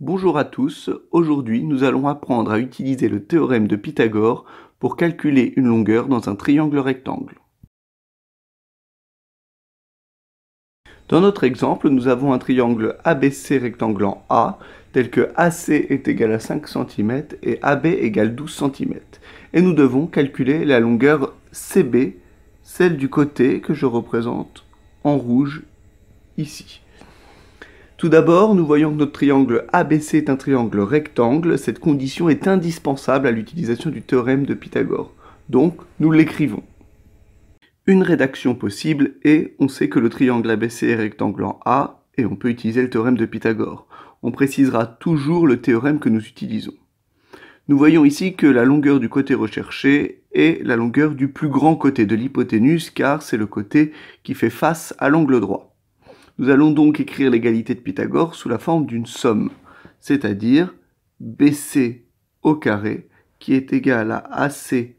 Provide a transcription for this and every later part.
Bonjour à tous, aujourd'hui nous allons apprendre à utiliser le théorème de Pythagore pour calculer une longueur dans un triangle rectangle. Dans notre exemple, nous avons un triangle ABC rectanglant A, tel que AC est égal à 5 cm et AB égale 12 cm. Et nous devons calculer la longueur CB, celle du côté que je représente en rouge ici. Tout d'abord, nous voyons que notre triangle ABC est un triangle rectangle. Cette condition est indispensable à l'utilisation du théorème de Pythagore. Donc, nous l'écrivons. Une rédaction possible est, on sait que le triangle ABC est rectanglant A, et on peut utiliser le théorème de Pythagore. On précisera toujours le théorème que nous utilisons. Nous voyons ici que la longueur du côté recherché est la longueur du plus grand côté de l'hypoténuse, car c'est le côté qui fait face à l'angle droit. Nous allons donc écrire l'égalité de Pythagore sous la forme d'une somme, c'est-à-dire BC au carré qui est égal à AC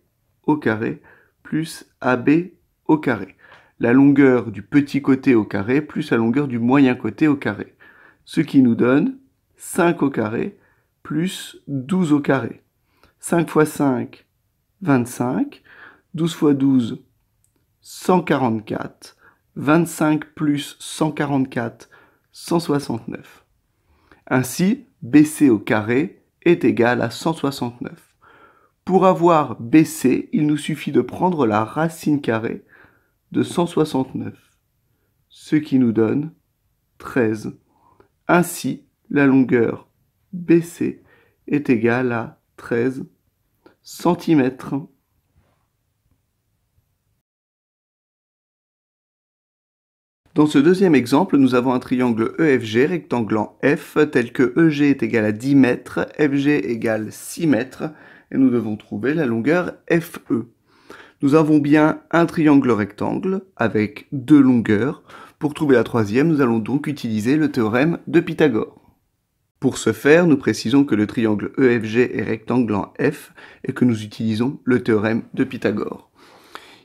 au carré plus AB au carré. La longueur du petit côté au carré plus la longueur du moyen côté au carré. Ce qui nous donne 5 au carré plus 12 au carré. 5 fois 5, 25. 12 fois 12, 144. 25 plus 144, 169. Ainsi, BC au carré est égal à 169. Pour avoir BC, il nous suffit de prendre la racine carrée de 169, ce qui nous donne 13. Ainsi, la longueur BC est égale à 13 cm. Dans ce deuxième exemple, nous avons un triangle EFG rectanglant F tel que EG est égal à 10 mètres, FG égale 6 mètres, et nous devons trouver la longueur FE. Nous avons bien un triangle rectangle avec deux longueurs. Pour trouver la troisième, nous allons donc utiliser le théorème de Pythagore. Pour ce faire, nous précisons que le triangle EFG est rectanglant F et que nous utilisons le théorème de Pythagore.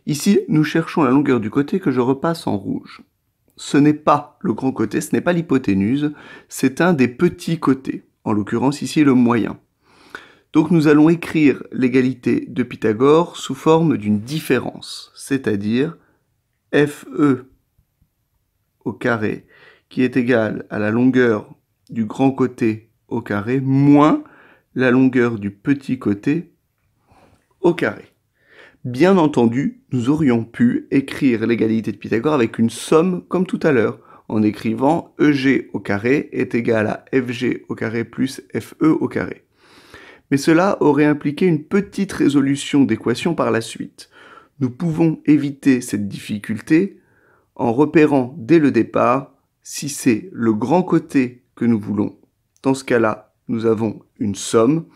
Ici, nous cherchons la longueur du côté que je repasse en rouge. Ce n'est pas le grand côté, ce n'est pas l'hypoténuse, c'est un des petits côtés, en l'occurrence ici le moyen. Donc nous allons écrire l'égalité de Pythagore sous forme d'une différence, c'est-à-dire FE au carré qui est égal à la longueur du grand côté au carré moins la longueur du petit côté au carré. Bien entendu, nous aurions pu écrire l'égalité de Pythagore avec une somme comme tout à l'heure, en écrivant EG au carré est égal à FG au carré plus FE au carré. Mais cela aurait impliqué une petite résolution d'équation par la suite. Nous pouvons éviter cette difficulté en repérant dès le départ si c'est le grand côté que nous voulons. Dans ce cas-là, nous avons une somme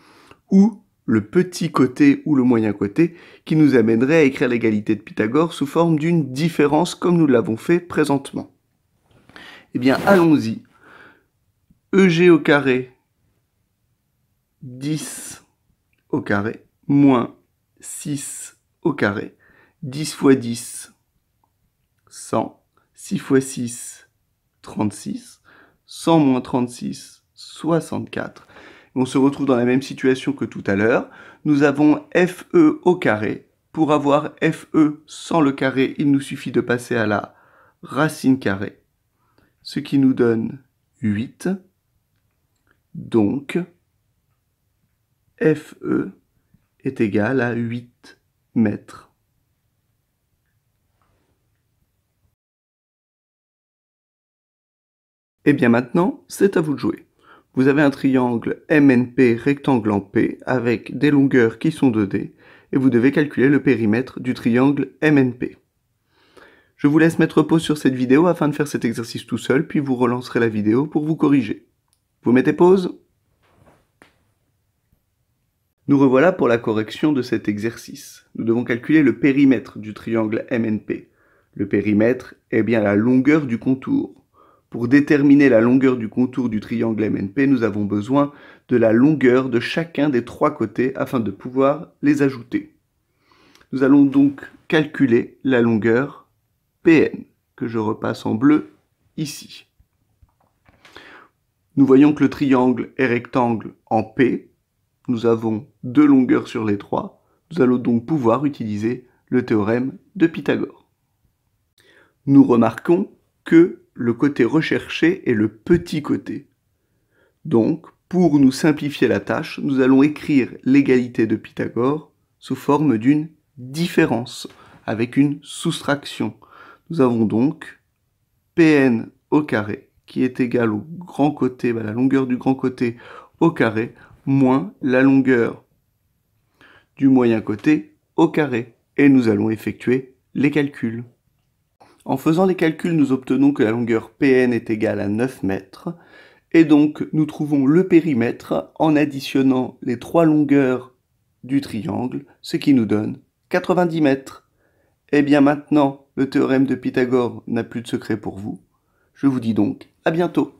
ou le petit côté ou le moyen côté qui nous amènerait à écrire l'égalité de Pythagore sous forme d'une différence comme nous l'avons fait présentement. Eh bien, allons-y. EG au carré, 10 au carré, moins 6 au carré. 10 fois 10, 100. 6 fois 6, 36. 100 moins 36, 64. On se retrouve dans la même situation que tout à l'heure. Nous avons FE au carré. Pour avoir FE sans le carré, il nous suffit de passer à la racine carrée, ce qui nous donne 8. Donc, FE est égal à 8 mètres. Et bien maintenant, c'est à vous de jouer. Vous avez un triangle MNP rectangle en P avec des longueurs qui sont 2D et vous devez calculer le périmètre du triangle MNP. Je vous laisse mettre pause sur cette vidéo afin de faire cet exercice tout seul, puis vous relancerez la vidéo pour vous corriger. Vous mettez pause? Nous revoilà pour la correction de cet exercice. Nous devons calculer le périmètre du triangle MNP. Le périmètre est bien la longueur du contour. Pour déterminer la longueur du contour du triangle MNP, nous avons besoin de la longueur de chacun des trois côtés afin de pouvoir les ajouter. Nous allons donc calculer la longueur PN, que je repasse en bleu ici. Nous voyons que le triangle est rectangle en P. Nous avons 2 longueurs sur les 3. Nous allons donc pouvoir utiliser le théorème de Pythagore. Nous remarquons que le côté recherché est le petit côté. Donc, pour nous simplifier la tâche, nous allons écrire l'égalité de Pythagore sous forme d'une différence, avec une soustraction. Nous avons donc Pn au carré, qui est égal au grand côté, la longueur du grand côté au carré, moins la longueur du moyen côté au carré. Et nous allons effectuer les calculs. En faisant les calculs, nous obtenons que la longueur Pn est égale à 9 mètres. Et donc, nous trouvons le périmètre en additionnant les 3 longueurs du triangle, ce qui nous donne 90 mètres. Et bien maintenant, le théorème de Pythagore n'a plus de secret pour vous. Je vous dis donc à bientôt.